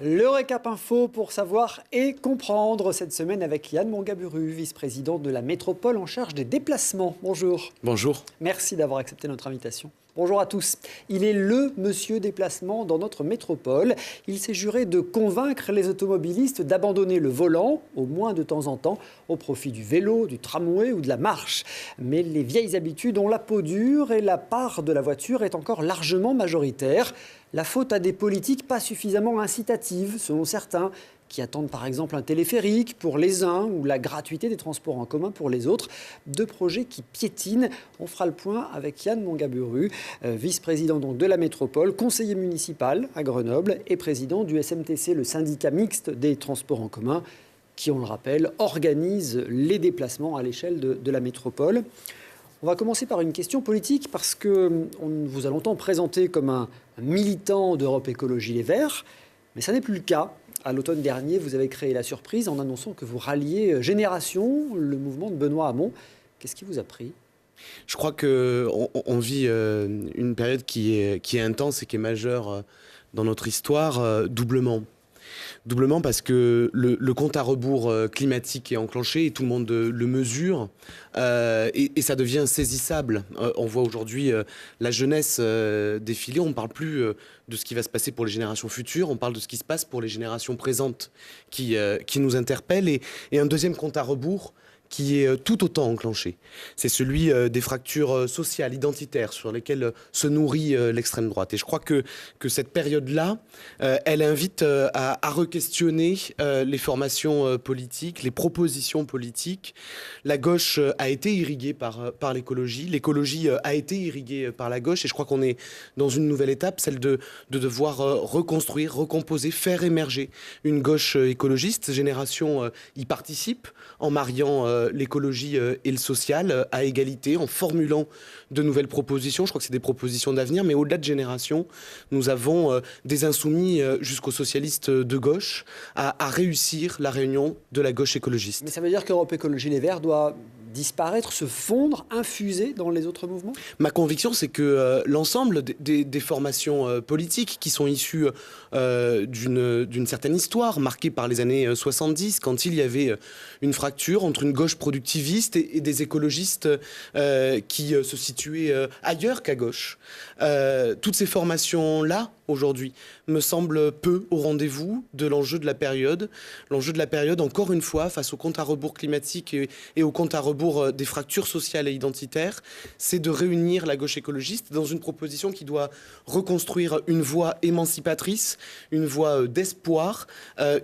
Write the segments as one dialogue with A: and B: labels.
A: Le récap info pour savoir et comprendre cette semaine avec Yann Mongaburu, vice-président de la métropole en charge des déplacements. Bonjour.
B: Bonjour.
A: Merci d'avoir accepté notre invitation. Bonjour à tous. Il est le monsieur déplacement dans notre métropole. Il s'est juré de convaincre les automobilistes d'abandonner le volant, au moins de temps en temps, au profit du vélo, du tramway ou de la marche. Mais les vieilles habitudes ont la peau dure et la part de la voiture est encore largement majoritaire. La faute à des politiques pas suffisamment incitatives, selon certains, qui attendent par exemple un téléphérique pour les uns ou la gratuité des transports en commun pour les autres. Deux projets qui piétinent. On fera le point avec Yann Mongaburu, vice-président donc de la métropole, conseiller municipal à Grenoble et président du SMTC, le syndicat mixte des transports en commun, qui, on le rappelle, organise les déplacements à l'échelle de la métropole. On va commencer par une question politique parce qu'on vous a longtemps présenté comme un militant d'Europe Écologie Les Verts, mais ça n'est plus le cas. À l'automne dernier, vous avez créé la surprise en annonçant que vous ralliez Génération, le mouvement de Benoît Hamon. Qu'est-ce qui vous a pris ?
B: Je crois qu'on vit une période qui est intense et qui est majeure dans notre histoire, doublement. Doublement parce que le compte à rebours climatique est enclenché et tout le monde le mesure et ça devient saisissable. On voit aujourd'hui la jeunesse défiler, on ne parle plus de ce qui va se passer pour les générations futures, on parle de ce qui se passe pour les générations présentes qui nous interpellent et un deuxième compte à rebours qui est tout autant enclenché. C'est celui des fractures sociales, identitaires, sur lesquelles se nourrit l'extrême droite. Et je crois que cette période-là, elle invite à re-questionner les formations politiques, les propositions politiques. La gauche a été irriguée par l'écologie a été irriguée par la gauche, et je crois qu'on est dans une nouvelle étape, celle de devoir reconstruire, recomposer, faire émerger une gauche écologiste. Génération y participe en mariant l'écologie et le social à égalité, en formulant de nouvelles propositions. Je crois que c'est des propositions d'avenir, mais au-delà de Génération, nous avons des insoumis jusqu'aux socialistes de gauche à réussir la réunion de la gauche écologiste.
A: Mais ça veut dire qu'Europe Écologie Les Verts doit disparaître, se fondre, infuser dans les autres mouvements ?
B: Ma conviction, c'est que l'ensemble des formations politiques qui sont issues d'une certaine histoire marquée par les années 70, quand il y avait une fracture entre une gauche productiviste et des écologistes qui se situaient ailleurs qu'à gauche. Toutes ces formations-là, aujourd'hui, me semblent peu au rendez-vous de l'enjeu de la période. L'enjeu de la période, encore une fois, face au compte à rebours climatique et au compte à rebours des fractures sociales et identitaires, c'est de réunir la gauche écologiste dans une proposition qui doit reconstruire une voie émancipatrice, une voie d'espoir,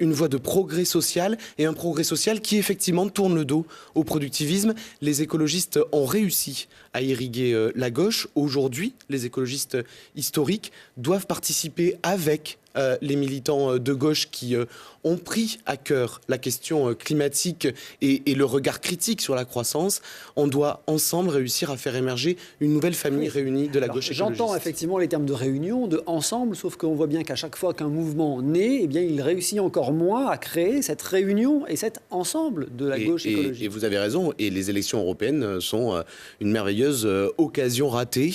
B: une voie de progrès social, et un progrès social qui effectivement tourne le dos au productivisme. Les écologistes ont réussi à irriguer la gauche. Aujourd'hui, les écologistes historiques doivent participer avec les militants de gauche qui ont pris à cœur la question climatique et le regard critique sur la croissance. On doit ensemble réussir à faire émerger une nouvelle famille réunie de la gauche écologiste.
A: J'entends effectivement les termes de réunion, de ensemble, sauf qu'on voit bien qu'à chaque fois qu'un mouvement naît, eh bien, il réussit encore moins à créer cette réunion et cet ensemble de la gauche écologiste.
B: Et vous avez raison, et les élections européennes sont une merveilleuse occasion ratée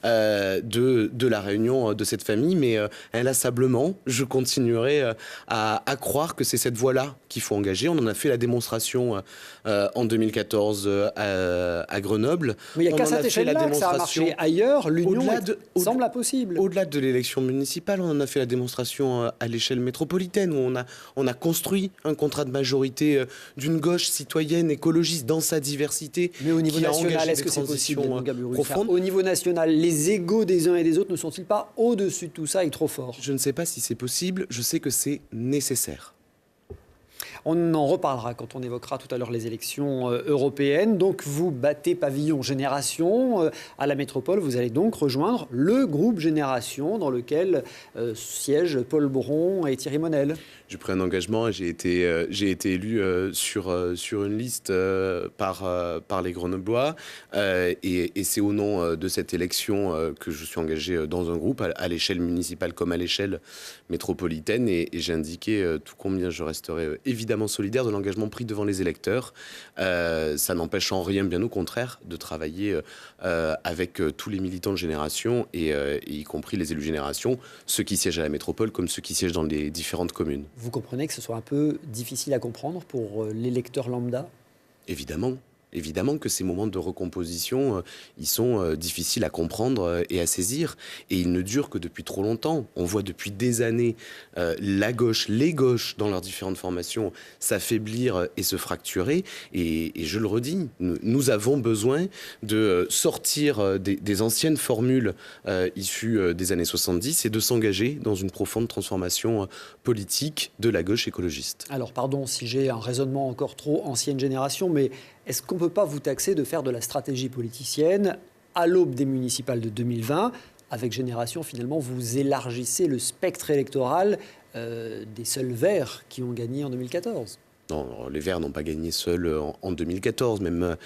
B: de la réunion de cette famille, mais inlassablement, je continuerai à croire que c'est cette voie-là qu'il faut engager. On en a fait la démonstration en 2014 à Grenoble.
A: Mais il n'y a qu'à cette échelle-là que ça a marché. Ailleurs, l'union semble impossible.
B: Au-delà de l'élection municipale, on en a fait la démonstration à l'échelle métropolitaine, où on a construit un contrat de majorité d'une gauche citoyenne, écologiste, dans sa diversité.
A: Mais au niveau national, est-ce que c'est possible, profonde ? Au niveau national, les égos des uns et des autres ne sont-ils pas au-dessus de tout ça et trop forts ?
B: Je ne sais pas si c'est possible, je sais que c'est nécessaire.
A: On en reparlera quand on évoquera tout à l'heure les élections européennes. Donc vous battez pavillon Génération à la métropole. Vous allez donc rejoindre le groupe Génération dans lequel siègent Paul Bron et Thierry Monel.
B: J'ai pris un engagement et j'ai été élu sur une liste par les Grenoblois. Et c'est au nom de cette élection que je suis engagé dans un groupe à l'échelle municipale comme à l'échelle métropolitaine. Et j'ai indiqué tout combien je resterai évidemment évidemment solidaire de l'engagement pris devant les électeurs. Ça n'empêche en rien, bien au contraire, de travailler avec tous les militants de Génération, et y compris les élus Génération, ceux qui siègent à la métropole comme ceux qui siègent dans les différentes communes.
A: Vous comprenez que ce soit un peu difficile à comprendre pour l'électeur lambda ?
B: Évidemment. Évidemment que ces moments de recomposition, ils sont difficiles à comprendre et à saisir. Et ils ne durent que depuis trop longtemps. On voit depuis des années la gauche, les gauches, dans leurs différentes formations, s'affaiblir et se fracturer. Et je le redis, nous avons besoin de sortir des anciennes formules issues des années 70 et de s'engager dans une profonde transformation politique de la gauche écologiste.
A: Alors, pardon si j'ai un raisonnement encore trop ancienne génération, mais est-ce qu'on ne peut pas vous taxer de faire de la stratégie politicienne à l'aube des municipales de 2020 ? Avec Génération, finalement, vous élargissez le spectre électoral des seuls Verts qui ont gagné en 2014.
B: Non, les Verts n'ont pas gagné seuls en 2014, même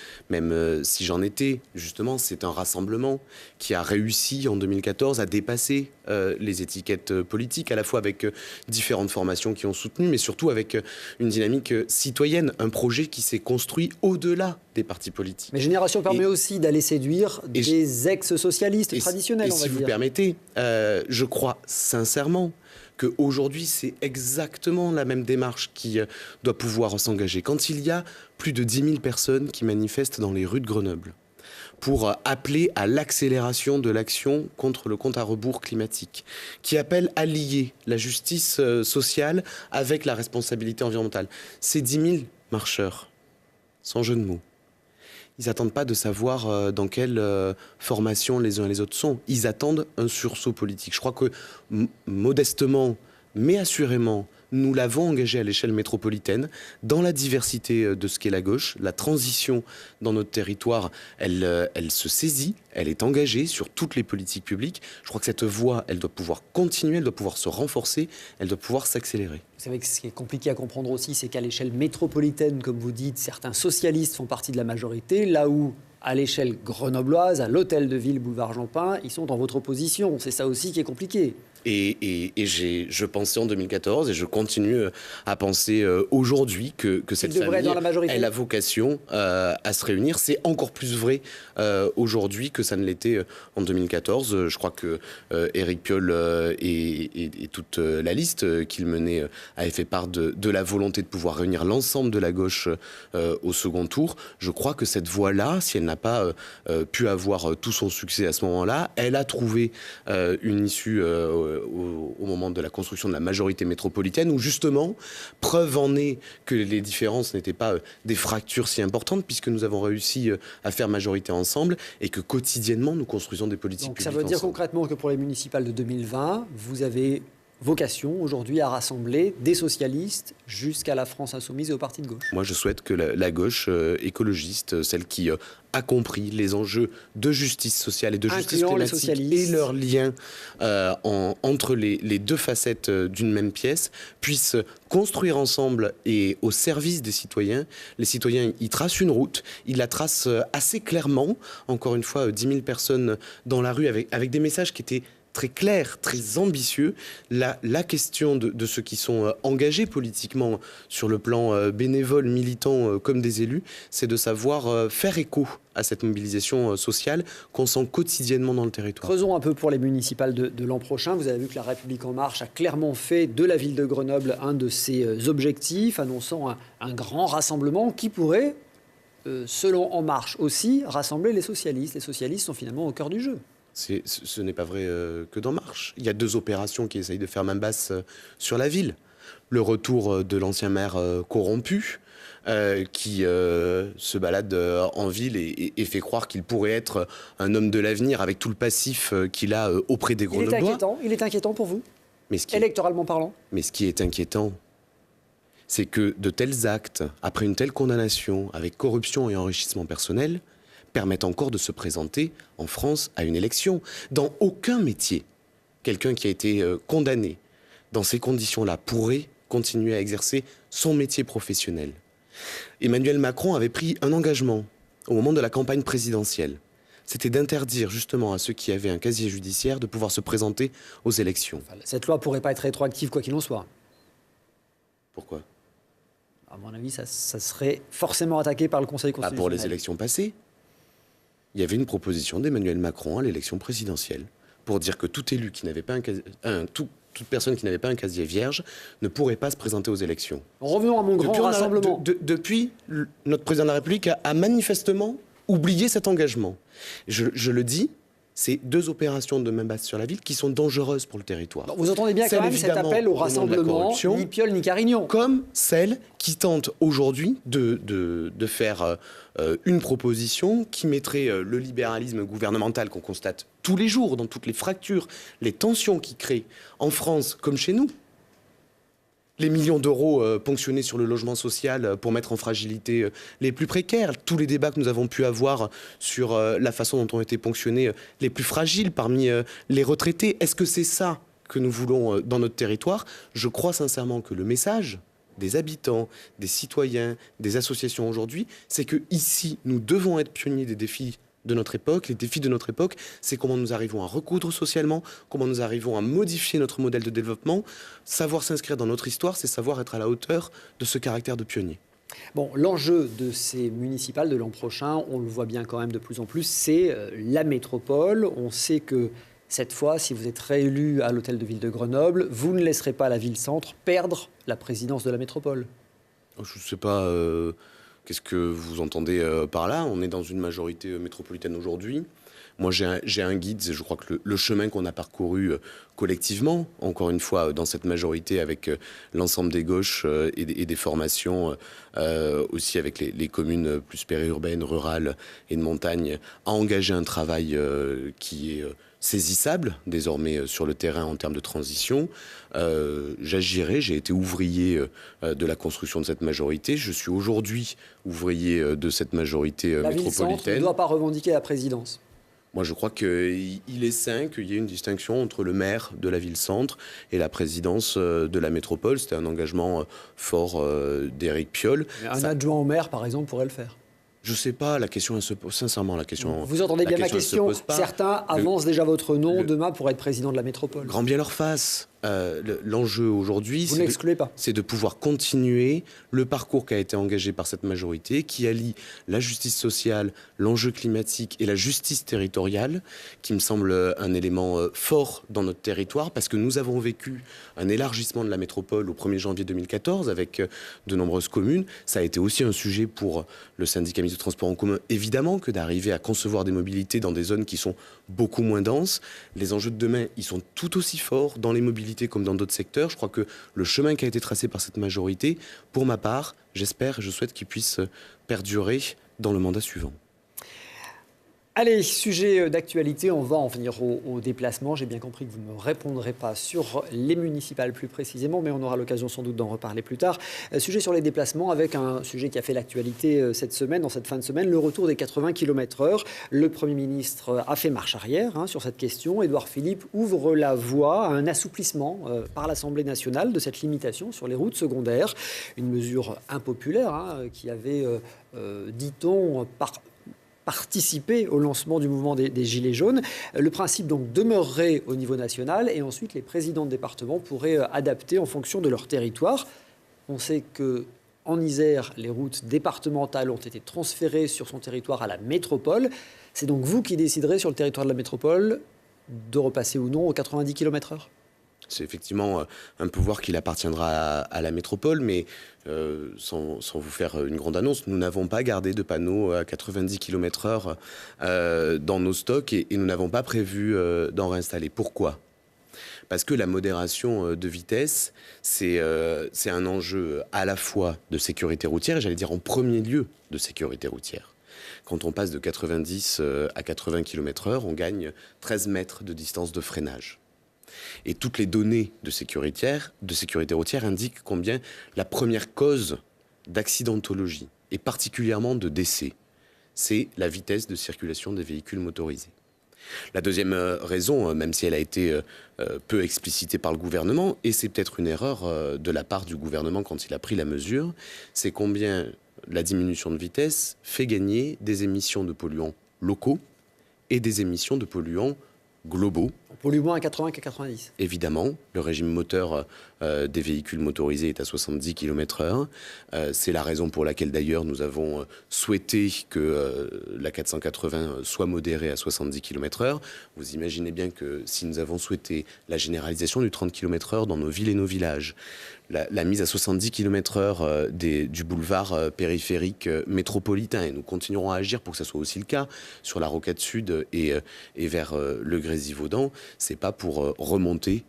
B: si j'en étais. Justement, c'est un rassemblement qui a réussi en 2014 à dépasser les étiquettes politiques, à la fois avec différentes formations qui ont soutenu, mais surtout avec une dynamique citoyenne, un projet qui s'est construit au-delà des partis politiques.
A: Mais Génération permet aussi d'aller séduire des ex-socialistes traditionnels, on va dire.
B: Et si vous permettez, je crois sincèrement qu'aujourd'hui, c'est exactement la même démarche qui doit pouvoir s'engager. Quand il y a plus de 10 000 personnes qui manifestent dans les rues de Grenoble pour appeler à l'accélération de l'action contre le compte à rebours climatique, qui appellent à lier la justice sociale avec la responsabilité environnementale, ces 10 000 marcheurs, sans jeu de mots, ils n'attendent pas de savoir dans quelle formation les uns et les autres sont. Ils attendent un sursaut politique. Je crois que modestement, mais assurément, nous l'avons engagé à l'échelle métropolitaine, dans la diversité de ce qu'est la gauche. La transition dans notre territoire, elle se saisit, elle est engagée sur toutes les politiques publiques. Je crois que cette voie, elle doit pouvoir continuer, elle doit pouvoir se renforcer, elle doit pouvoir s'accélérer.
A: Vous savez que ce qui est compliqué à comprendre aussi, c'est qu'à l'échelle métropolitaine, comme vous dites, certains socialistes font partie de la majorité, là où, à l'échelle grenobloise, à l'hôtel de ville, boulevard Jean-Pin, ils sont dans votre opposition. C'est ça aussi qui est compliqué.
B: Et je pensais en 2014 et je continue à penser aujourd'hui que cette famille, elle a vocation à se réunir. C'est encore plus vrai aujourd'hui que ça ne l'était en 2014. Je crois que Éric Piolle et toute la liste qu'il menait avait fait part de la volonté de pouvoir réunir l'ensemble de la gauche au second tour. Je crois que cette voie-là, si elle n'a pas pu avoir tout son succès à ce moment-là, elle a trouvé une issue au moment de la construction de la majorité métropolitaine, où justement, preuve en est que les différences n'étaient pas des fractures si importantes, puisque nous avons réussi à faire majorité ensemble et que quotidiennement, nous construisons des politiques publiques ensemble.
A: Donc ça veut dire concrètement que pour les municipales de 2020, vous avez vocation aujourd'hui à rassembler des socialistes jusqu'à la France insoumise et au parti de gauche.
B: Moi, je souhaite que la gauche écologiste, celle qui a compris les enjeux de justice sociale et de justice climatique et leurs liens entre les deux facettes d'une même pièce, puisse construire ensemble et au service des citoyens. Les citoyens, ils tracent une route, ils la tracent assez clairement. Encore une fois, 10 000 personnes dans la rue avec des messages qui étaient très clair, très ambitieux. La question de ceux qui sont engagés politiquement sur le plan bénévole, militant comme des élus, c'est de savoir faire écho à cette mobilisation sociale qu'on sent quotidiennement dans le territoire.
A: Creusons un peu pour les municipales de l'an prochain. Vous avez vu que La République En Marche a clairement fait de la ville de Grenoble un de ses objectifs, annonçant un grand rassemblement qui pourrait, selon En Marche aussi, rassembler les socialistes. Les socialistes sont finalement au cœur du jeu.
B: Ce n'est pas vrai que d'En Marche. Il y a deux opérations qui essayent de faire main basse sur la ville. Le retour de l'ancien maire corrompu, qui se balade en ville et fait croire qu'il pourrait être un homme de l'avenir avec tout le passif qu'il a auprès des Grenoblois.
A: Il est inquiétant pour vous,
B: mais
A: électoralement parlant.
B: Mais ce qui est inquiétant, c'est que de tels actes, après une telle condamnation, avec corruption et enrichissement personnel, permettent encore de se présenter en France à une élection. Dans aucun métier, quelqu'un qui a été condamné dans ces conditions-là pourrait continuer à exercer son métier professionnel. Emmanuel Macron avait pris un engagement au moment de la campagne présidentielle. C'était d'interdire justement à ceux qui avaient un casier judiciaire de pouvoir se présenter aux élections.
A: Cette loi ne pourrait pas être rétroactive quoi qu'il en soit.
B: Pourquoi ?
A: À mon avis, ça serait forcément attaqué par le Conseil
B: Pour
A: constitutionnel.
B: les élections passées, il y avait une proposition d'Emmanuel Macron à l'élection présidentielle pour dire que tout élu qui n'avait pas toute personne qui n'avait pas un casier vierge ne pourrait pas se présenter aux élections.
A: Revenons à mon grand rassemblement.
B: Depuis, notre président de la République a manifestement oublié cet engagement. Je le dis, c'est 2 opérations de main basse sur la ville qui sont dangereuses pour le territoire.
A: Donc vous entendez bien quand même cet appel au rassemblement, ni Piolle ni Carignan.
B: Comme celle qui tente aujourd'hui de faire une proposition qui mettrait le libéralisme gouvernemental qu'on constate tous les jours dans toutes les fractures, les tensions qu'il crée en France comme chez nous. Les millions d'euros ponctionnés sur le logement social pour mettre en fragilité les plus précaires, tous les débats que nous avons pu avoir sur la façon dont ont été ponctionnés les plus fragiles parmi les retraités. Est-ce que c'est ça que nous voulons dans notre territoire? Je crois sincèrement que le message des habitants, des citoyens, des associations aujourd'hui, c'est que ici, nous devons être pionniers des défis de notre époque. Les défis de notre époque, c'est comment nous arrivons à recoudre socialement, comment nous arrivons à modifier notre modèle de développement. Savoir s'inscrire dans notre histoire, c'est savoir être à la hauteur de ce caractère de pionnier.
A: Bon, l'enjeu de ces municipales de l'an prochain, on le voit bien quand même de plus en plus, c'est la métropole. On sait que cette fois, si vous êtes réélu à l'hôtel de ville de Grenoble, vous ne laisserez pas la ville-centre perdre la présidence de la métropole.
B: Je ne sais pas... Qu'est-ce que vous entendez par là? On est dans une majorité métropolitaine aujourd'hui. Moi, j'ai un guide, je crois que le chemin qu'on a parcouru collectivement, encore une fois, dans cette majorité avec l'ensemble des gauches et des formations, aussi avec les communes plus périurbaines, rurales et de montagne, a engagé un travail qui est saisissable désormais sur le terrain en termes de transition. J'agirai, j'ai été ouvrier de la construction de cette majorité. Je suis aujourd'hui ouvrier de cette majorité métropolitaine.
A: La ville-centre ne doit pas revendiquer la présidence.
B: Moi, je crois qu'il est sain qu'il y ait une distinction entre le maire de la ville-centre et la présidence de la métropole. C'était un engagement fort d'Éric Piolle.
A: Mais un adjoint au maire, par exemple, pourrait le faire.
B: Je sais pas, la question, elle se pose sincèrement. La question.
A: Vous entendez bien ma question. Certains avancent déjà votre nom demain pour être président de la métropole.
B: Grand bien leur face. L'enjeu aujourd'hui,
A: vous n'excluez pas,
B: c'est de pouvoir continuer le parcours qui a été engagé par cette majorité, qui allie la justice sociale, l'enjeu climatique et la justice territoriale, qui me semble un élément fort dans notre territoire, parce que nous avons vécu un élargissement de la métropole au 1er janvier 2014 avec de nombreuses communes. Ça a été aussi un sujet pour le syndicat mixte de transport en commun, évidemment, que d'arriver à concevoir des mobilités dans des zones qui sont beaucoup moins denses. Les enjeux de demain, ils sont tout aussi forts dans les mobilités comme dans d'autres secteurs. Je crois que le chemin qui a été tracé par cette majorité, pour ma part, j'espère et je souhaite qu'il puisse perdurer dans le mandat suivant.
A: Allez, sujet d'actualité, on va en venir au déplacement. J'ai bien compris que vous ne me répondrez pas sur les municipales plus précisément, mais on aura l'occasion sans doute d'en reparler plus tard. Sujet sur les déplacements avec un sujet qui a fait l'actualité cette semaine, dans cette fin de semaine, le retour des 80 km/h. Le Premier ministre a fait marche arrière sur cette question. Édouard Philippe ouvre la voie à un assouplissement par l'Assemblée nationale de cette limitation sur les routes secondaires. Une mesure impopulaire qui avait, dit-on, participer au lancement du mouvement des Gilets jaunes. Le principe donc demeurerait au niveau national et ensuite les présidents de département pourraient adapter en fonction de leur territoire. On sait qu'en Isère, les routes départementales ont été transférées sur son territoire à la métropole. C'est donc vous qui déciderez sur le territoire de la métropole de repasser ou non aux 90 km/h.
B: C'est effectivement un pouvoir qu'il appartiendra à la métropole, mais sans vous faire une grande annonce, nous n'avons pas gardé de panneaux à 90 km/h dans nos stocks et nous n'avons pas prévu d'en réinstaller. Pourquoi ? Parce que la modération de vitesse, c'est un enjeu à la fois de sécurité routière, et j'allais dire en premier lieu de sécurité routière. Quand on passe de 90 à 80 km/h, on gagne 13 mètres de distance de freinage. Et toutes les données de sécurité routière indiquent combien la première cause d'accidentologie, et particulièrement de décès, c'est la vitesse de circulation des véhicules motorisés. La deuxième raison, même si elle a été peu explicitée par le gouvernement, et c'est peut-être une erreur de la part du gouvernement quand il a pris la mesure, c'est combien la diminution de vitesse fait gagner des émissions de polluants locaux et des émissions de polluants globaux.
A: Pollue moins à 80 qu'à 90.
B: Évidemment, le régime moteur des véhicules motorisés est à 70 km/h. C'est la raison pour laquelle d'ailleurs nous avons souhaité que la 480 soit modérée à 70 km/h. Vous imaginez bien que si nous avons souhaité la généralisation du 30 km/h dans nos villes et nos villages, la mise à 70 km/h du boulevard périphérique métropolitain, et nous continuerons à agir pour que ça soit aussi le cas sur la Rocade Sud et vers le Grésivaudan, c'est pas pour remonter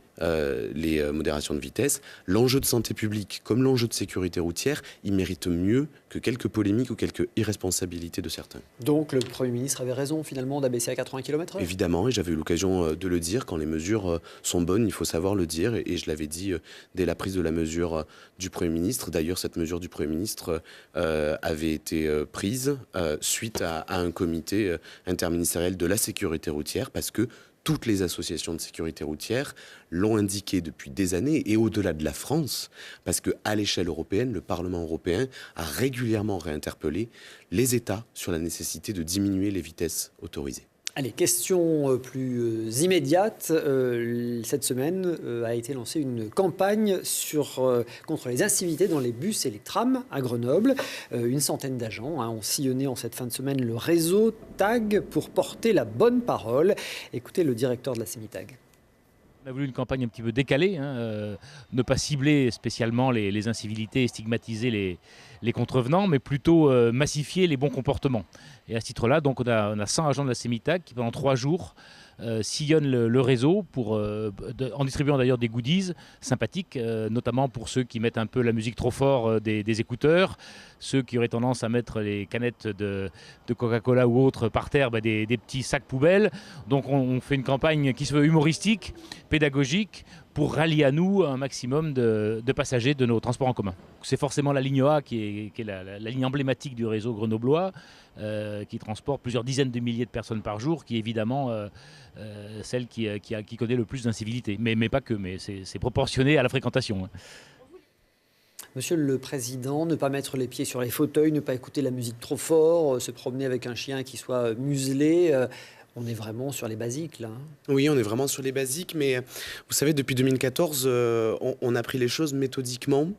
B: les modérations de vitesse. L'enjeu de santé publique, comme l'enjeu de sécurité routière, il mérite mieux que quelques polémiques ou quelques irresponsabilités de certains.
A: Donc le Premier ministre avait raison finalement d'abaisser à 80 km/h.
B: Évidemment, et j'avais eu l'occasion de le dire, quand les mesures sont bonnes, il faut savoir le dire, et je l'avais dit dès la prise de la mesure du Premier ministre. D'ailleurs, cette mesure du Premier ministre avait été prise suite à un comité interministériel de la sécurité routière, parce que toutes les associations de sécurité routière l'ont indiqué depuis des années, et au-delà de la France, parce qu'à l'échelle européenne, le Parlement européen a régulièrement réinterpellé les États sur la nécessité de diminuer les vitesses autorisées.
A: Allez, question plus immédiate. Cette semaine a été lancée une campagne contre les incivilités dans les bus et les trams à Grenoble. Une centaine d'agents ont sillonné en cette fin de semaine le réseau TAG pour porter la bonne parole. Écoutez le directeur de la CEMITAG.
C: On a voulu une campagne un petit peu décalée, ne pas cibler spécialement les incivilités et stigmatiser les contrevenants, mais plutôt massifier les bons comportements. Et à ce titre-là, donc on a 100 agents de la CEMITAG qui pendant 3 jours sillonnent le réseau en distribuant d'ailleurs des goodies sympathiques, notamment pour ceux qui mettent un peu la musique trop fort des écouteurs, ceux qui auraient tendance à mettre les canettes de Coca-Cola ou autres par terre, des petits sacs poubelles. Donc on fait une campagne qui se veut humoristique, pédagogique, pour rallier à nous un maximum de passagers de nos transports en commun. C'est forcément la ligne A qui est la ligne emblématique du réseau grenoblois, qui transporte plusieurs dizaines de milliers de personnes par jour, qui est évidemment celle qui connaît le plus d'incivilités. Mais pas que, mais c'est proportionné à la fréquentation.
A: Monsieur le Président, ne pas mettre les pieds sur les fauteuils, ne pas écouter la musique trop fort, se promener avec un chien qui soit muselé... On est vraiment sur les basiques, là.
B: Oui, on est vraiment sur les basiques, mais vous savez, depuis 2014, on a pris les choses méthodiquement,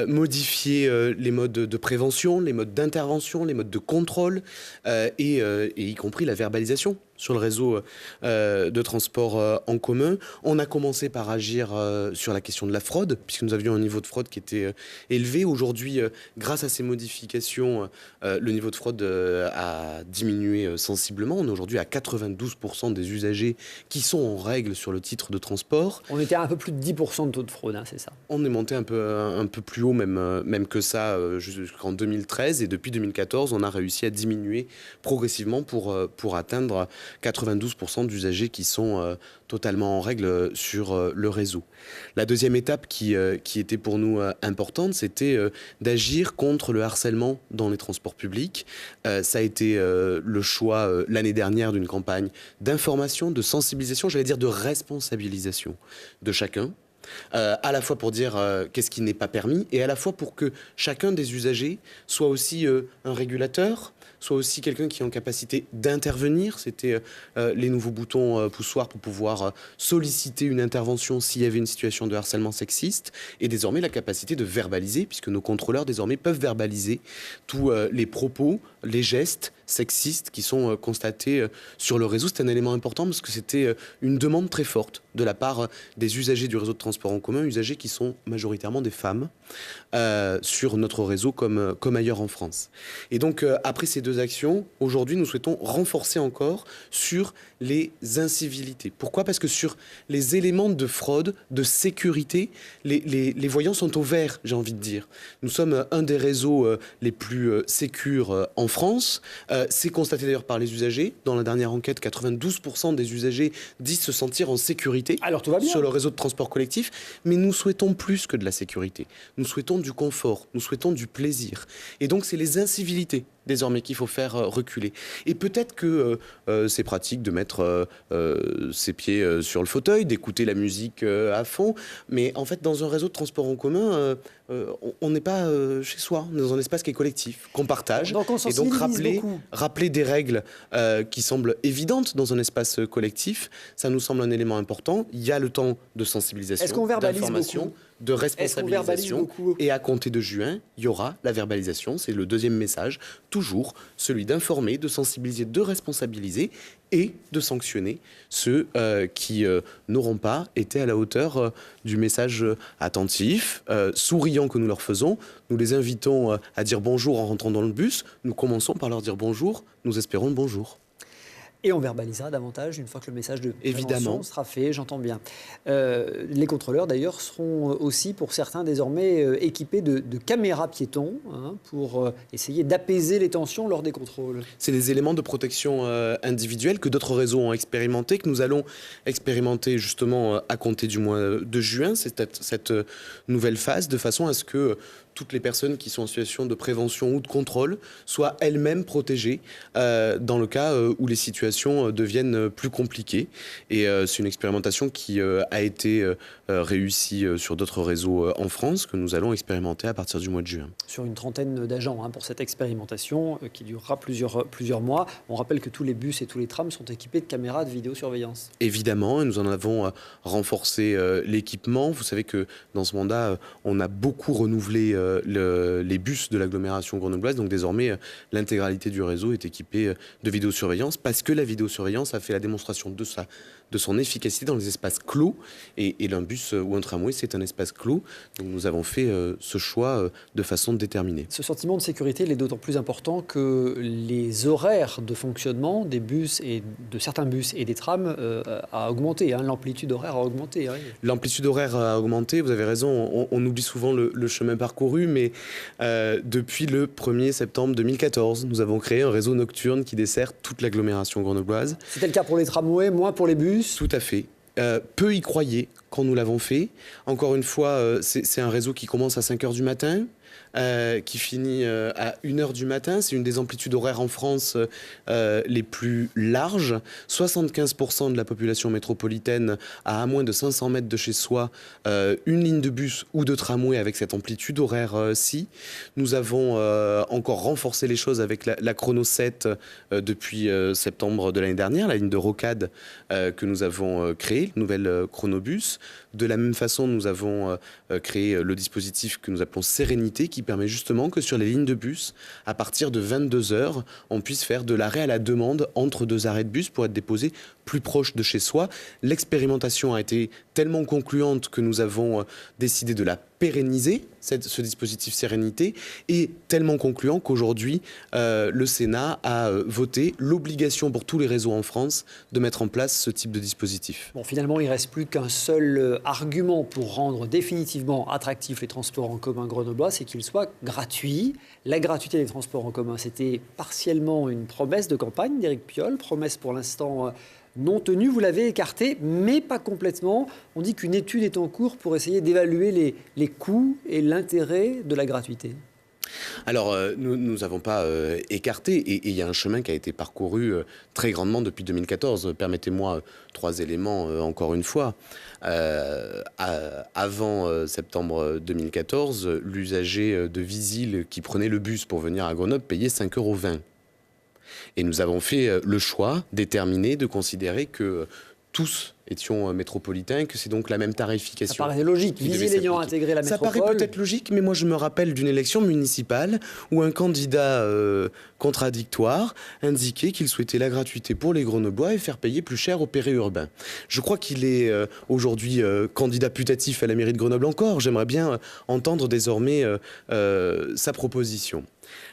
B: modifié les modes de prévention, les modes d'intervention, les modes de contrôle, et y compris la verbalisation sur le réseau de transport en commun. On a commencé par agir sur la question de la fraude, puisque nous avions un niveau de fraude qui était élevé. Aujourd'hui, grâce à ces modifications, le niveau de fraude a diminué sensiblement. On est aujourd'hui à 92% des usagers qui sont en règle sur le titre de transport.
A: On était à un peu plus de 10% de taux de fraude, c'est ça?
B: On est monté un peu plus haut, même que ça, jusqu'en 2013. Et depuis 2014, on a réussi à diminuer progressivement pour atteindre 92% d'usagers qui sont totalement en règle sur le réseau. La deuxième étape qui était pour nous importante, c'était d'agir contre le harcèlement dans les transports publics. Ça a été le choix l'année dernière d'une campagne d'information, de sensibilisation, j'allais dire de responsabilisation de chacun. À la fois pour dire qu'est-ce qui n'est pas permis, et à la fois pour que chacun des usagers soit aussi un régulateur, soit aussi quelqu'un qui est en capacité d'intervenir. C'était les nouveaux boutons poussoirs pour pouvoir solliciter une intervention s'il y avait une situation de harcèlement sexiste, et désormais la capacité de verbaliser, puisque nos contrôleurs désormais peuvent verbaliser tous les propos, les gestes sexistes qui sont constatés sur le réseau. C'est un élément important parce que c'était une demande très forte de la part des usagers du réseau de transport en commun, usagers qui sont majoritairement des femmes sur notre réseau comme ailleurs en France. Et donc après ces deux actions, aujourd'hui nous souhaitons renforcer encore sur les incivilités. Pourquoi ? Parce que sur les éléments de fraude, de sécurité, les voyants sont au vert, j'ai envie de dire. Nous sommes un des réseaux les plus sécures en France. C'est constaté d'ailleurs par les usagers. Dans la dernière enquête, 92% des usagers disent se sentir en sécurité.
A: Alors, tout va bien.
B: Sur le réseau de transport collectif. Mais nous souhaitons plus que de la sécurité. Nous souhaitons du confort, nous souhaitons du plaisir. Et donc c'est les incivilités désormais qu'il faut faire reculer. Et peut-être que c'est pratique de mettre ses pieds sur le fauteuil, d'écouter la musique à fond, mais en fait, dans un réseau de transport en commun, on n'est pas chez soi, on est dans un espace qui est collectif, qu'on partage.
A: Donc on
B: et donc
A: beaucoup.
B: rappeler des règles qui semblent évidentes dans un espace collectif, ça nous semble un élément important. Il y a le temps de sensibilisation,
A: Est-ce qu'on verbalise
B: d'information,
A: beaucoup
B: de responsabilisation. Et à compter de juin, il y aura la verbalisation. C'est le deuxième message, toujours celui d'informer, de sensibiliser, de responsabiliser et de sanctionner ceux qui n'auront pas été à la hauteur du message attentif, souriant que nous leur faisons. Nous les invitons à dire bonjour en rentrant dans le bus. Nous commençons par leur dire bonjour. Nous espérons le bonjour.
A: Et on verbalisera davantage une fois que le message de prévention sera fait, j'entends bien. Les contrôleurs, d'ailleurs, seront aussi, pour certains, désormais équipés de caméras piétons pour essayer d'apaiser les tensions lors des contrôles.
B: C'est des éléments de protection individuelle que d'autres réseaux ont expérimenté, que nous allons expérimenter justement à compter du mois de juin. C'est cette nouvelle phase, de façon à ce que toutes les personnes qui sont en situation de prévention ou de contrôle soient elles-mêmes protégées dans le cas où les situations deviennent plus compliquées. Et c'est une expérimentation qui a été réussie sur d'autres réseaux en France, que nous allons expérimenter à partir du mois de juin.
A: Sur une trentaine d'agents pour cette expérimentation qui durera plusieurs mois. On rappelle que tous les bus et tous les trams sont équipés de caméras de vidéosurveillance.
B: Évidemment, nous en avons renforcé l'équipement. Vous savez que dans ce mandat, on a beaucoup renouvelé les bus de l'agglomération grenobloise. Donc désormais, l'intégralité du réseau est équipée de vidéosurveillance parce que la vidéosurveillance a fait la démonstration de son efficacité dans les espaces clos. Et l'un bus ou un tramway, c'est un espace clos. Donc nous avons fait ce choix de façon déterminée. Ce
A: sentiment de sécurité, il est d'autant plus important que les horaires de fonctionnement des bus et de certains bus et des trams a augmenté. L'amplitude horaire a augmenté.
B: L'amplitude horaire a augmenté, vous avez raison. On oublie souvent le chemin parcouru, mais depuis le 1er septembre 2014, nous avons créé un réseau nocturne qui dessert toute l'agglomération grenobloise.
A: C'était le cas pour les tramways, moins pour les bus?
B: Tout à fait. Peu y croyaient quand nous l'avons fait. Encore une fois, c'est un réseau qui commence à 5h du matin, qui finit à 1h du matin. C'est une des amplitudes horaires en France les plus larges. 75% de la population métropolitaine a à moins de 500 mètres de chez soi une ligne de bus ou de tramway avec cette amplitude horaire-ci. Nous avons encore renforcé les choses avec la Chrono 7 depuis septembre de l'année dernière, la ligne de rocade que nous avons créée, le nouvel chronobus. De la même façon, nous avons créé le dispositif que nous appelons Sérénité, qui permet justement que sur les lignes de bus, à partir de 22h, on puisse faire de l'arrêt à la demande entre deux arrêts de bus pour être déposé plus proche de chez soi. L'expérimentation a été tellement concluante que nous avons décidé de la pérenniser, ce dispositif Sérénité, et tellement concluant qu'aujourd'hui, le Sénat a voté l'obligation pour tous les réseaux en France de mettre en place ce type de dispositif.
A: Bon, finalement, il ne reste plus qu'un seul argument pour rendre définitivement attractifs les transports en commun grenoblois, c'est qu'ils soient gratuits. La gratuité des transports en commun, c'était partiellement une promesse de campagne d'Éric Piolle, promesse pour l'instant non tenue. Vous l'avez écartée, mais pas complètement. On dit qu'une étude est en cours pour essayer d'évaluer les coûts et l'intérêt de la gratuité.
B: Alors, nous n'avons pas écarté, et il y a un chemin qui a été parcouru très grandement depuis 2014. Permettez-moi 3 éléments, encore une fois. Avant septembre 2014, l'usager de Visil qui prenait le bus pour venir à Grenoble payait 5,20 €. Et nous avons fait le choix déterminé de considérer que tous étions métropolitains, que c'est donc la même tarification.
A: Ça paraît logique, Visil ayant intégré la métropole.
B: Ça paraît peut-être logique, mais moi je me rappelle d'une élection municipale où un candidat contradictoire indiquait qu'il souhaitait la gratuité pour les Grenoblois et faire payer plus cher aux périurbains. Je crois qu'il est aujourd'hui candidat putatif à la mairie de Grenoble encore. J'aimerais bien entendre désormais sa proposition.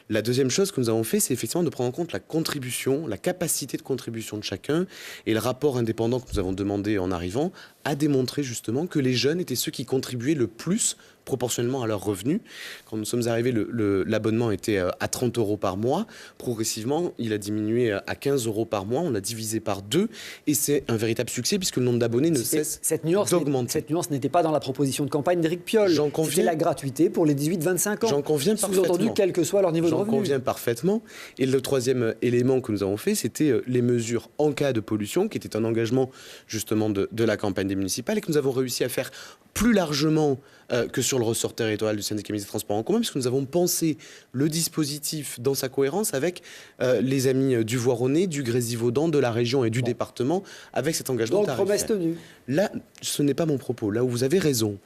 B: La deuxième chose que nous avons fait, c'est effectivement de prendre en compte la contribution, la capacité de contribution de chacun, et le rapport indépendant que nous avons demandé en arrivant a démontré justement que les jeunes étaient ceux qui contribuaient le plus proportionnellement à leurs revenus. Quand nous sommes arrivés, l'abonnement était à 30 € par mois. Progressivement, il a diminué à 15 € par mois. On l'a divisé par 2 et c'est un véritable succès puisque le nombre d'abonnés ne cesse d'augmenter.
A: Cette nuance n'était pas dans la proposition de campagne d'Éric Piolle.
B: J'en conviens.
A: C'était la gratuité pour les 18-25 ans.
B: J'en conviens parfaitement.
A: Sous-entendu, quel que soit leur niveau de revenu.
B: J'en conviens parfaitement. Et le troisième élément que nous avons fait, c'était les mesures en cas de pollution, qui était un engagement justement de la campagne des municipales et que nous avons réussi à faire plus largement que sur le ressort territorial du syndicat mixte des transports en commun, puisque nous avons pensé le dispositif dans sa cohérence avec les amis du Voironnais, du Grésivaudan, de la région et du département, avec cet engagement tarifaire.
A: Donc, promesse tenue.
B: Là, ce n'est pas mon propos. Là où vous avez raison,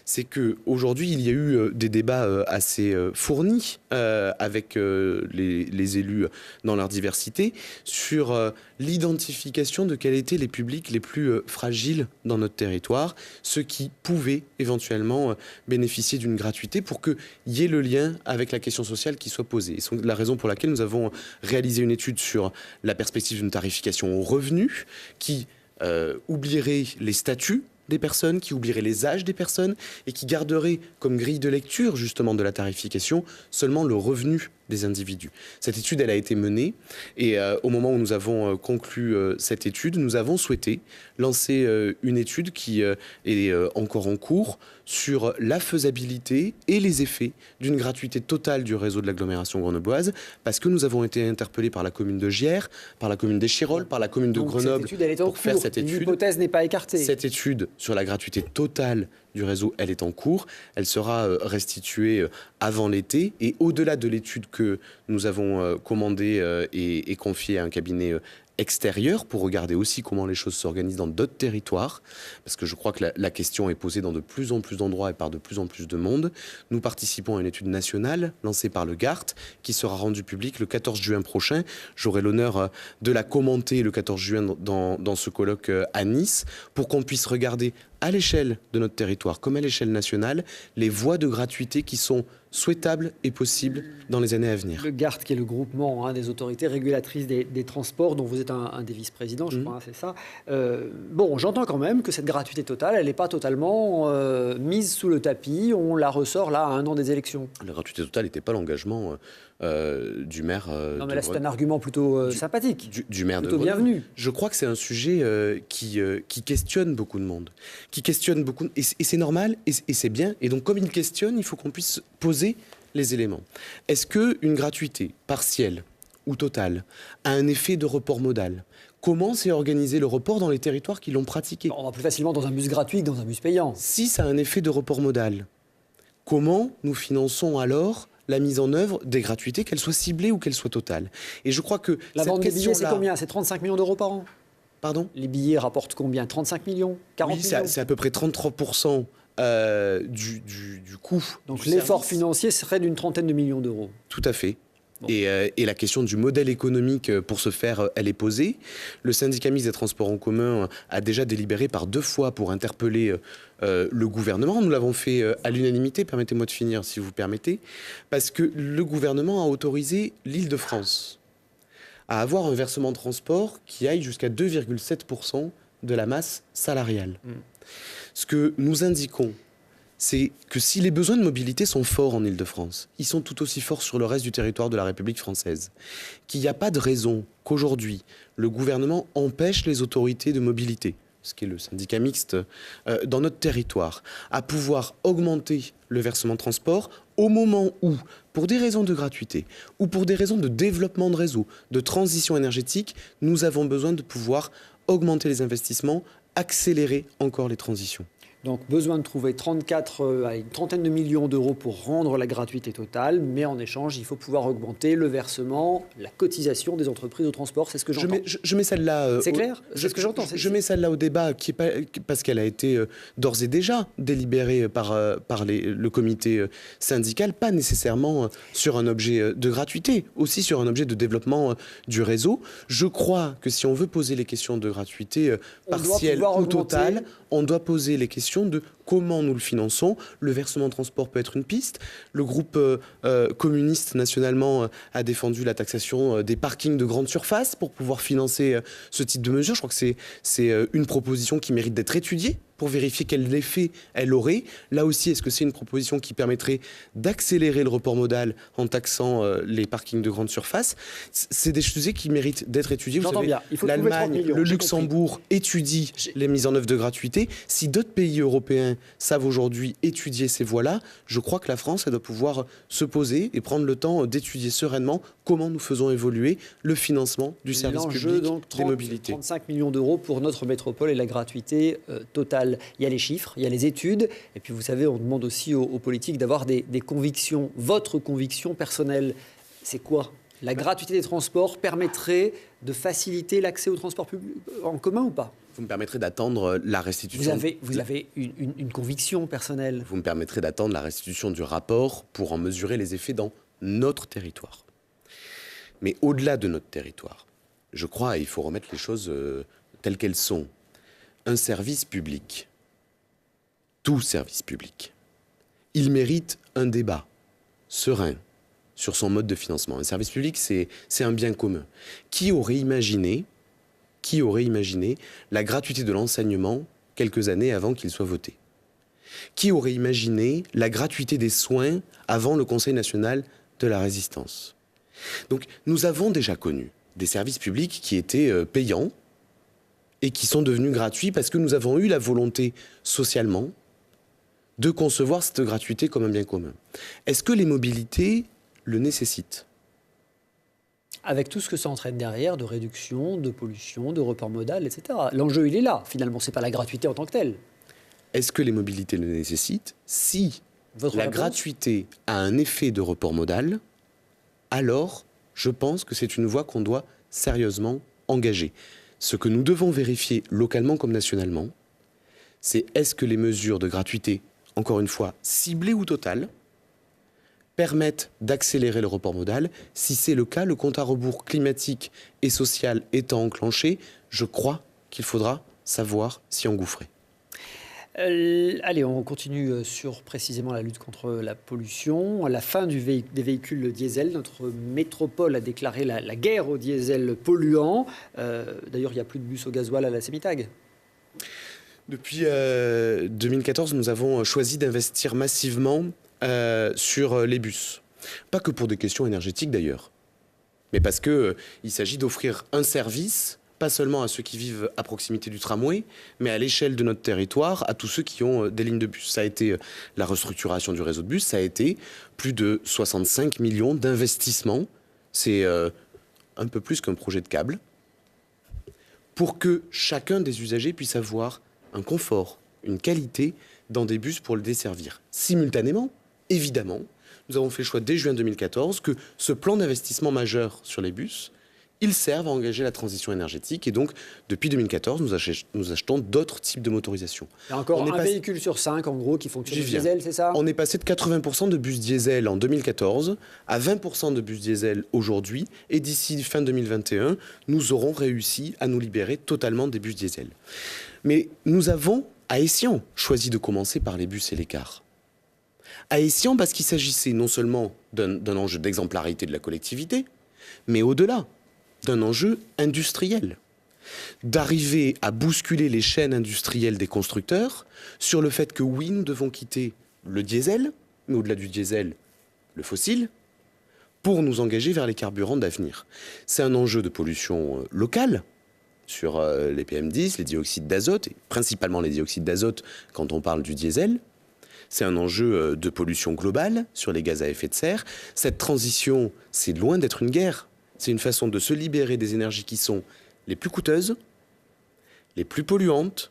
B: c'est qu'aujourd'hui, il y a eu des débats assez fournis avec les élus dans leur diversité sur l'identification de quels étaient les publics les plus fragiles dans notre territoire, ceux qui pouvaient éventuellement bénéficier d'une gratuité pour qu'il y ait le lien avec la question sociale qui soit posée. C'est la raison pour laquelle nous avons réalisé une étude sur la perspective d'une tarification aux revenus qui oublierait les statuts des personnes, qui oublierait les âges des personnes et qui garderait comme grille de lecture justement de la tarification seulement le revenu des individus. Cette étude, elle a été menée et au moment où nous avons conclu cette étude, nous avons souhaité lancer une étude qui est encore en cours sur la faisabilité et les effets d'une gratuité totale du réseau de l'agglomération grenobloise, parce que nous avons été interpellés par la commune de Gières, par la commune d'Échirolles, par la commune de Grenoble
A: pour faire cette étude. L'hypothèse n'est pas écartée.
B: Cette étude sur la gratuité totale du réseau, elle est en cours. Elle sera restituée avant l'été. Et au-delà de l'étude que nous avons commandée et confiée à un cabinet extérieur pour regarder aussi comment les choses s'organisent dans d'autres territoires, parce que je crois que la question est posée dans de plus en plus d'endroits et par de plus en plus de monde. Nous participons à une étude nationale lancée par le GART qui sera rendue publique le 14 juin prochain. J'aurai l'honneur de la commenter le 14 juin dans ce colloque à Nice pour qu'on puisse regarder à l'échelle de notre territoire comme à l'échelle nationale les voies de gratuité qui sont souhaitables et possibles dans les années à venir.
A: Le GART, qui est le groupement des autorités régulatrices des transports, dont vous êtes un des vice-présidents, je crois, c'est ça. Bon, j'entends quand même que cette gratuité totale, elle n'est pas totalement mise sous le tapis. On la ressort là à 1 an des élections.
B: La gratuité totale n'était pas l'engagement du maire.
A: Non, mais là, c'est un argument plutôt sympathique.
B: Du maire
A: plutôt
B: de Grenoble.
A: Bienvenue.
B: Je crois que c'est un sujet qui questionne beaucoup de monde. Qui questionne beaucoup. Et c'est normal et c'est bien. Et donc, comme il questionne, il faut qu'on puisse poser les éléments. Est-ce qu'une gratuité partielle ou totale a un effet de report modal ? Comment s'est organisé le report dans les territoires qui l'ont pratiqué ?
A: On va plus facilement dans un bus gratuit que dans un bus payant.
B: Si ça a un effet de report modal, comment nous finançons alors la mise en œuvre des gratuités, qu'elles soient ciblées ou qu'elles soient totales? Et je crois que
A: la vente des billets, c'est combien? C'est 35 millions d'euros par an?
B: Pardon?
A: Les billets rapportent combien? 35 millions? 40 millions?
B: C'est à peu près 33% du coût.
A: Donc l'effort financier serait d'une trentaine de millions d'euros.
B: Tout à fait. Bon. Et la question du modèle économique pour ce faire, elle est posée. Le syndicat mixte des transports en commun a déjà délibéré par 2 fois pour interpeller le gouvernement. Nous l'avons fait à l'unanimité, permettez-moi de finir si vous permettez, parce que le gouvernement a autorisé l'Île-de-France à avoir un versement de transport qui aille jusqu'à 2,7% de la masse salariale. Ce que nous indiquons, c'est que si les besoins de mobilité sont forts en Île-de-France, ils sont tout aussi forts sur le reste du territoire de la République française, qu'il n'y a pas de raison qu'aujourd'hui, le gouvernement empêche les autorités de mobilité, ce qui est le syndicat mixte, dans notre territoire, à pouvoir augmenter le versement de transport au moment où, pour des raisons de gratuité ou pour des raisons de développement de réseau, de transition énergétique, nous avons besoin de pouvoir augmenter les investissements, accélérer encore les transitions.
A: Donc besoin de trouver une trentaine de millions d'euros pour rendre la gratuité totale, mais en échange, il faut pouvoir augmenter le versement, la cotisation des entreprises au transport. C'est ce que j'entends.
B: Je mets celle-là.
A: C'est clair ? C'est ce que j'entends.
B: Je mets celle-là au débat parce qu'elle a été d'ores et déjà délibérée par le comité syndical, pas nécessairement sur un objet de gratuité, aussi sur un objet de développement du réseau. Je crois que si on veut poser les questions de gratuité partielle ou totale, on doit poser les questions de comment nous le finançons. Le versement de transport peut être une piste. Le groupe communiste nationalement a défendu la taxation des parkings de grande surface pour pouvoir financer ce type de mesures. Je crois que c'est une proposition qui mérite d'être étudiée pour vérifier quel effet elle aurait. Là aussi, est-ce que c'est une proposition qui permettrait d'accélérer le report modal en taxant les parkings de grande surface? C'est des sujets qui méritent d'être étudiés. Vous savez,
A: bien. Il faut trouver 30
B: l'Allemagne,
A: millions,
B: le
A: j'ai
B: Luxembourg étudient les mises en œuvre de gratuité. Si d'autres pays européens savent aujourd'hui étudier ces voies-là, je crois que la France, elle doit pouvoir se poser et prendre le temps d'étudier sereinement comment nous faisons évoluer le financement du service public
A: donc,
B: des mobilités.
A: 35 millions d'euros pour notre métropole et la gratuité totale. Il y a les chiffres, il y a les études, et puis vous savez, on demande aussi aux politiques d'avoir des convictions. Votre conviction personnelle, c'est quoi? La gratuité des transports permettrait de faciliter l'accès aux transports publics en commun ou pas?
B: Vous me permettrez d'attendre la restitution.
A: Vous avez une conviction personnelle.
B: Vous me permettrez d'attendre la restitution du rapport pour en mesurer les effets dans notre territoire. Mais au-delà de notre territoire, je crois, il faut remettre les choses telles qu'elles sont. Un service public, tout service public, il mérite un débat serein sur son mode de financement. Un service public, c'est un bien commun. Qui aurait imaginé la gratuité de l'enseignement quelques années avant qu'il soit voté? Qui aurait imaginé la gratuité des soins avant le Conseil national de la Résistance? Donc nous avons déjà connu des services publics qui étaient payants et qui sont devenus gratuits parce que nous avons eu la volonté socialement de concevoir cette gratuité comme un bien commun. Est-ce que les mobilités le nécessitent?
A: Avec tout ce que ça entraîne derrière, de réduction, de pollution, de report modal, etc. L'enjeu, il est là. Finalement, ce n'est pas la gratuité en tant que telle.
B: Est-ce que les mobilités le nécessitent? Si
A: Votre
B: la
A: réponse?
B: gratuité a un effet de report modal, alors je pense que c'est une voie qu'on doit sérieusement engager. Ce que nous devons vérifier localement comme nationalement, c'est est-ce que les mesures de gratuité, encore une fois, ciblées ou totales, permettent d'accélérer le report modal. Si c'est le cas, le compte à rebours climatique et social étant enclenché, je crois qu'il faudra savoir s'y engouffrer.
A: Allez, on continue sur précisément la lutte contre la pollution. À la fin des véhicules diesel, notre métropole a déclaré la guerre au diesel polluant. D'ailleurs, il n'y a plus de bus au gasoil à la Sémitag.
B: Depuis 2014, nous avons choisi d'investir massivement sur les bus. Pas que pour des questions énergétiques d'ailleurs, mais parce qu'il s'agit d'offrir un service, pas seulement à ceux qui vivent à proximité du tramway, mais à l'échelle de notre territoire, à tous ceux qui ont des lignes de bus. Ça a été la restructuration du réseau de bus, ça a été plus de 65 millions d'investissements. C'est un peu plus qu'un projet de câble, pour que chacun des usagers puisse avoir un confort, une qualité dans des bus pour le desservir. Simultanément, évidemment, nous avons fait le choix dès juin 2014 que ce plan d'investissement majeur sur les bus, il serve à engager la transition énergétique. Et donc, depuis 2014, nous achetons d'autres types de motorisations.
A: Il y a encore un véhicule sur 5, en gros, qui fonctionne au diesel, c'est ça?
B: On est passé de 80% de bus diesel en 2014 à 20% de bus diesel aujourd'hui. Et d'ici fin 2021, nous aurons réussi à nous libérer totalement des bus diesel. Mais nous avons, à Essian, choisi de commencer par les bus et les cars. À Essian, parce qu'il s'agissait non seulement d'un enjeu d'exemplarité de la collectivité, mais au-delà, d'un enjeu industriel. D'arriver à bousculer les chaînes industrielles des constructeurs sur le fait que oui, nous devons quitter le diesel, mais au-delà du diesel, le fossile, pour nous engager vers les carburants d'avenir. C'est un enjeu de pollution locale, sur les PM10, les dioxydes d'azote, et principalement les dioxydes d'azote quand on parle du diesel. C'est un enjeu de pollution globale sur les gaz à effet de serre. Cette transition, c'est loin d'être une guerre. C'est une façon de se libérer des énergies qui sont les plus coûteuses, les plus polluantes,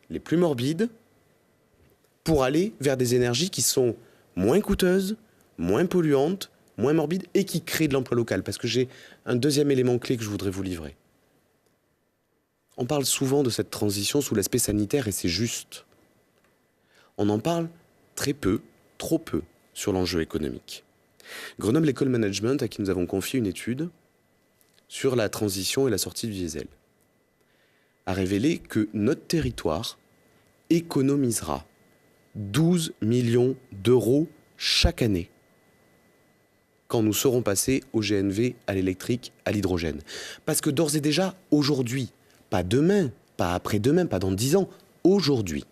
B: les plus morbides, pour aller vers des énergies qui sont moins coûteuses, moins polluantes, moins morbides et qui créent de l'emploi local. Parce que j'ai un deuxième élément clé que je voudrais vous livrer. On parle souvent de cette transition sous l'aspect sanitaire et c'est juste. On en parle très peu, trop peu, sur l'enjeu économique. Grenoble École Management, à qui nous avons confié une étude sur la transition et la sortie du diesel, a révélé que notre territoire économisera 12 millions d'euros chaque année quand nous serons passés au GNV, à l'électrique, à l'hydrogène. Parce que d'ores et déjà, aujourd'hui, pas demain, pas après-demain, pas dans 10 ans, aujourd'hui,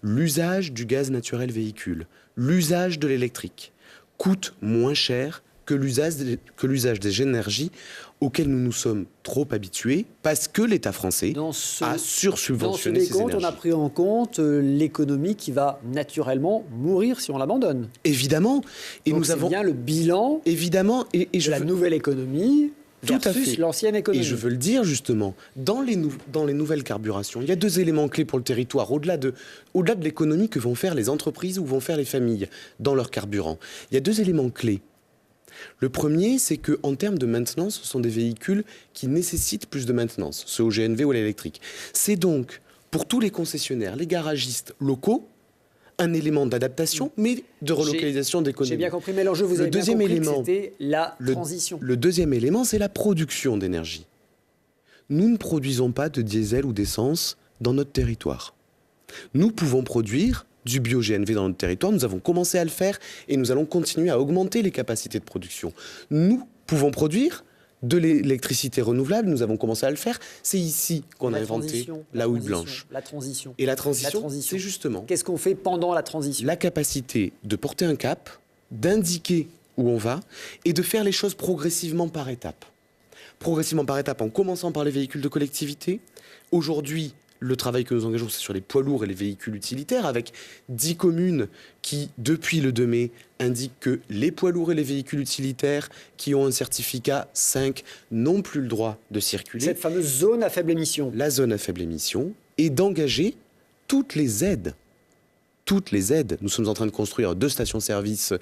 B: l'usage du gaz naturel véhicule, l'usage de l'électrique coûte moins cher que l'usage des énergies auxquelles nous nous sommes trop habitués parce que l'État français a sursubventionné ces énergies.
A: On a pris en compte l'économie qui va naturellement mourir si on l'abandonne.
B: Évidemment. Et
A: donc
B: nous avons
A: bien le bilan de la nouvelle économie versus l'ancienne économie.
B: Et je veux le dire justement, dans les nouvelles carburations, il y a deux éléments clés pour le territoire, au-delà de l'économie que vont faire les entreprises ou vont faire les familles dans leur carburant. Il y a deux éléments clés. Le premier, c'est qu'en termes de maintenance, ce sont des véhicules qui nécessitent plus de maintenance, ceux au GNV ou à l'électrique. C'est donc, pour tous les concessionnaires, les garagistes locaux, un élément d'adaptation, mais de relocalisation d'économie.
A: J'ai bien compris, mais l'enjeu, vous avez bien compris que c'était la transition.
B: Le deuxième élément, c'est la production d'énergie. Nous ne produisons pas de diesel ou d'essence dans notre territoire. Nous pouvons produire du bio-GNV dans notre territoire, nous avons commencé à le faire et nous allons continuer à augmenter les capacités de production. Nous pouvons produire de l'électricité renouvelable, nous avons commencé à le faire. C'est ici qu'on a inventé la houille blanche.
A: La transition.
B: Et la transition, c'est justement...
A: Qu'est-ce qu'on fait pendant la transition ?
B: La capacité de porter un cap, d'indiquer où on va et de faire les choses progressivement par étapes. Progressivement par étapes, en commençant par les véhicules de collectivité. Aujourd'hui, le travail que nous engageons, c'est sur les poids lourds et les véhicules utilitaires, avec 10 communes qui, depuis le 2 mai, indiquent que les poids lourds et les véhicules utilitaires qui ont un certificat 5 n'ont plus le droit de circuler.
A: Cette fameuse zone à faible émission.
B: La zone à faible émission, et d'engager toutes les aides. Toutes les aides. Nous sommes en train de construire 2 stations-service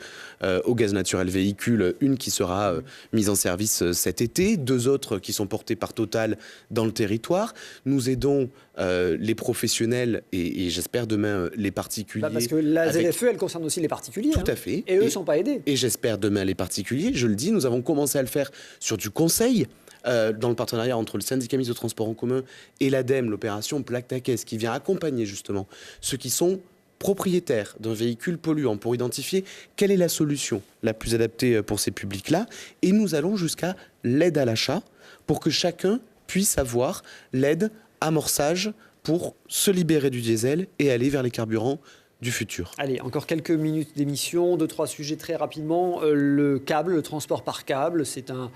B: au gaz naturel véhicule, une qui sera mise en service cet été, 2 autres qui sont portées par Total dans le territoire. Nous aidons les professionnels et j'espère demain les particuliers.
A: Parce que la ZFE, elle concerne aussi les particuliers.
B: Tout à fait.
A: Et eux ne sont pas aidés.
B: Et j'espère demain les particuliers. Je le dis, nous avons commencé à le faire sur du conseil. Dans le partenariat entre le syndicat mixte de transport en commun et l'ADEME, l'opération Plaque ta caisse, qui vient accompagner justement ceux qui sont propriétaires d'un véhicule polluant pour identifier quelle est la solution la plus adaptée pour ces publics-là. Et nous allons jusqu'à l'aide à l'achat pour que chacun puisse avoir l'aide amorçage pour se libérer du diesel et aller vers les carburants du futur.
A: Allez, encore quelques minutes d'émission, 2-3 sujets très rapidement. Le câble, le transport par câble, c'est un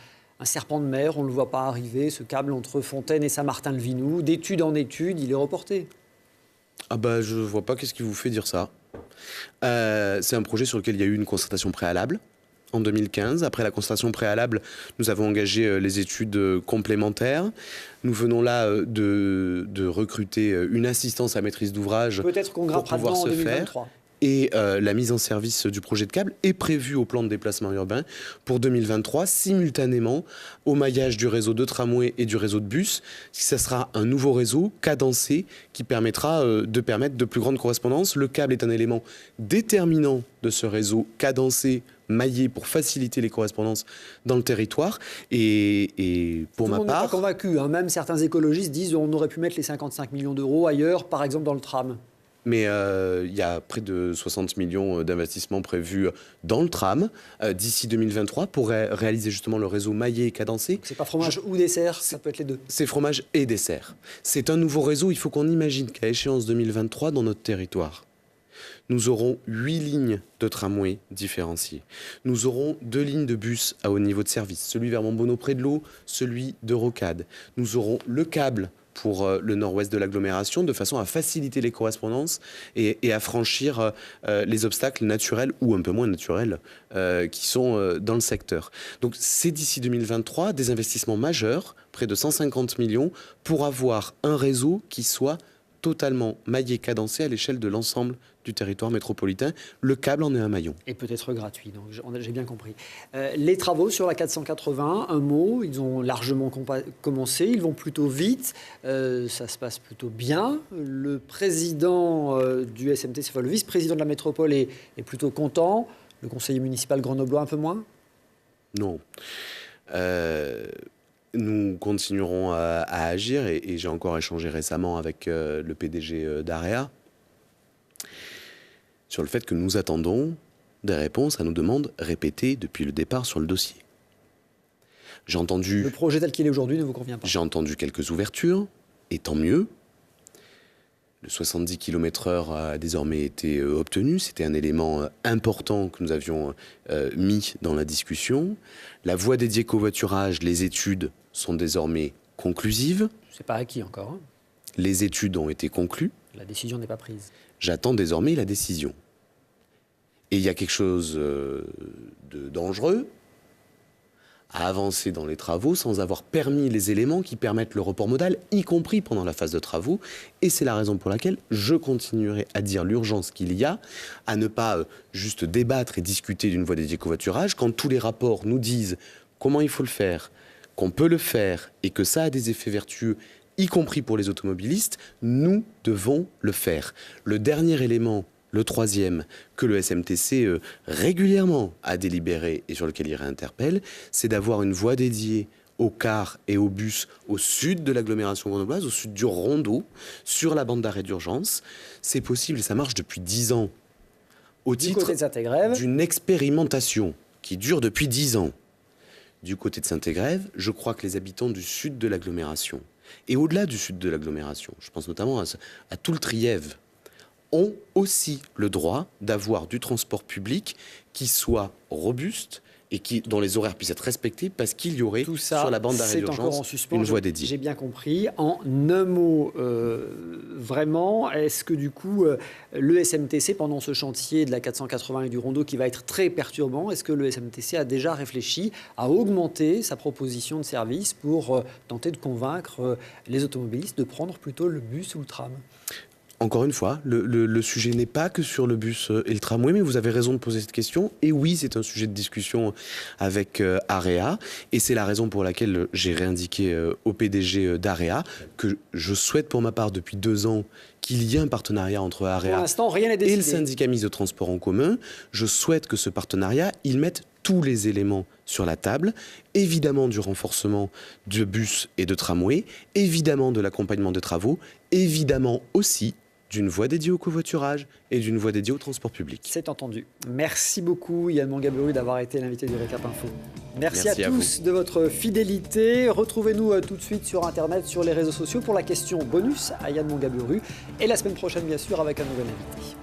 A: serpent de mer, on ne le voit pas arriver, ce câble entre Fontaine et Saint-Martin-le-Vinoux. D'étude en étude, il est reporté.
B: Ah bah je vois pas qu'est-ce qui vous fait dire ça. C'est un projet sur lequel il y a eu une concertation préalable en 2015. Après la concertation préalable, nous avons engagé les études complémentaires. Nous venons là de recruter une assistance à maîtrise d'ouvrage pour pouvoir se faire. Et la mise en service du projet de câble est prévue au plan de déplacement urbain pour 2023, simultanément au maillage du réseau de tramway et du réseau de bus. Ça sera un nouveau réseau cadencé qui permettra de permettre de plus grandes correspondances. Le câble est un élément déterminant de ce réseau cadencé, maillé pour faciliter les correspondances dans le territoire. Et pour ma part...
A: Tout le monde n'est pas convaincu, hein. Même certains écologistes disent qu'on aurait pu mettre les 55 millions d'euros ailleurs, par exemple dans le tram.
B: Mais il y a près de 60 millions d'investissements prévus dans le tram d'ici 2023 pour réaliser justement le réseau maillé et cadencé.
A: C'est pas fromage ou dessert, ça peut être les deux.
B: C'est fromage et dessert. C'est un nouveau réseau. Il faut qu'on imagine qu'à échéance 2023, dans notre territoire, nous aurons 8 lignes de tramway différenciées. Nous aurons 2 lignes de bus à haut niveau de service, celui vers Montbonneau près de l'eau, celui de Rocade. Nous aurons le câble pour le nord-ouest de l'agglomération, de façon à faciliter les correspondances et à franchir les obstacles naturels ou un peu moins naturels qui sont dans le secteur. Donc c'est d'ici 2023 des investissements majeurs, près de 150 millions, pour avoir un réseau qui soit totalement maillé, cadencé à l'échelle de l'ensemble du territoire métropolitain. Le câble en est un maillon.
A: Et peut-être gratuit, donc j'ai bien compris. Les travaux sur la 480, un mot, ils ont largement commencé, ils vont plutôt vite, ça se passe plutôt bien. Le président du SMT, enfin le vice-président de la métropole est plutôt content. Le conseiller municipal grenoblois un peu moins ?
B: Non. Nous continuerons à agir et j'ai encore échangé récemment avec le PDG d'AREA sur le fait que nous attendons des réponses à nos demandes répétées depuis le départ sur le dossier. J'ai entendu...
A: Le projet tel qu'il est aujourd'hui ne vous convient pas ?
B: J'ai entendu quelques ouvertures, et tant mieux. Le 70 km/h a désormais été obtenu. C'était un élément important que nous avions mis dans la discussion. La voie dédiée covoiturage, les études sont désormais conclusives.
A: C'est pas acquis encore. Hein.
B: Les études ont été conclues.
A: La décision n'est pas prise.
B: J'attends désormais la décision. Et il y a quelque chose de dangereux à avancer dans les travaux sans avoir permis les éléments qui permettent le report modal, y compris pendant la phase de travaux. Et c'est la raison pour laquelle je continuerai à dire l'urgence qu'il y a, à ne pas juste débattre et discuter d'une voie dédiée covoiturage, quand tous les rapports nous disent comment il faut le faire, qu'on peut le faire et que ça a des effets vertueux, y compris pour les automobilistes, nous devons le faire. Le dernier élément, le troisième, que le SMTC régulièrement a délibéré et sur lequel il réinterpelle, c'est d'avoir une voie dédiée aux cars et aux bus au sud de l'agglomération grenobloise, au sud du Rondeau, sur la bande d'arrêt d'urgence. C'est possible et ça marche depuis 10 ans. Au titre d'une expérimentation qui dure depuis 10 ans. Du côté de Saint-Égrève, je crois que les habitants du sud de l'agglomération, et au-delà du sud de l'agglomération, je pense notamment à tout le Trièves, ont aussi le droit d'avoir du transport public qui soit robuste et dont les horaires puissent être respectés parce qu'il y aurait
A: tout ça,
B: sur la bande d'arrêt d'urgence une voie dédiée.
A: J'ai bien compris. En un mot, vraiment, est-ce que du coup, le SMTC, pendant ce chantier de la 480 et du Rondeau qui va être très perturbant, est-ce que le SMTC a déjà réfléchi à augmenter sa proposition de service pour tenter de convaincre les automobilistes de prendre plutôt le bus ou le tram ?
B: Encore une fois, le sujet n'est pas que sur le bus et le tramway, mais vous avez raison de poser cette question. Et oui, c'est un sujet de discussion avec AREA. Et c'est la raison pour laquelle j'ai réindiqué au PDG d'AREA que je souhaite pour ma part depuis 2 ans qu'il y ait un partenariat entre AREA et le syndicat mixte de transport en commun. Je souhaite que ce partenariat, il mette tous les éléments sur la table, évidemment du renforcement de bus et de tramway, évidemment de l'accompagnement des travaux, évidemment aussi d'une voie dédiée au covoiturage et d'une voie dédiée au transport public.
A: C'est entendu. Merci beaucoup Yann Mongaburu d'avoir été l'invité du Récap Info. Merci à tous de votre fidélité. Retrouvez-nous tout de suite sur Internet, sur les réseaux sociaux pour la question bonus à Yann Mongaburu. Et la semaine prochaine, bien sûr, avec un nouvel invité.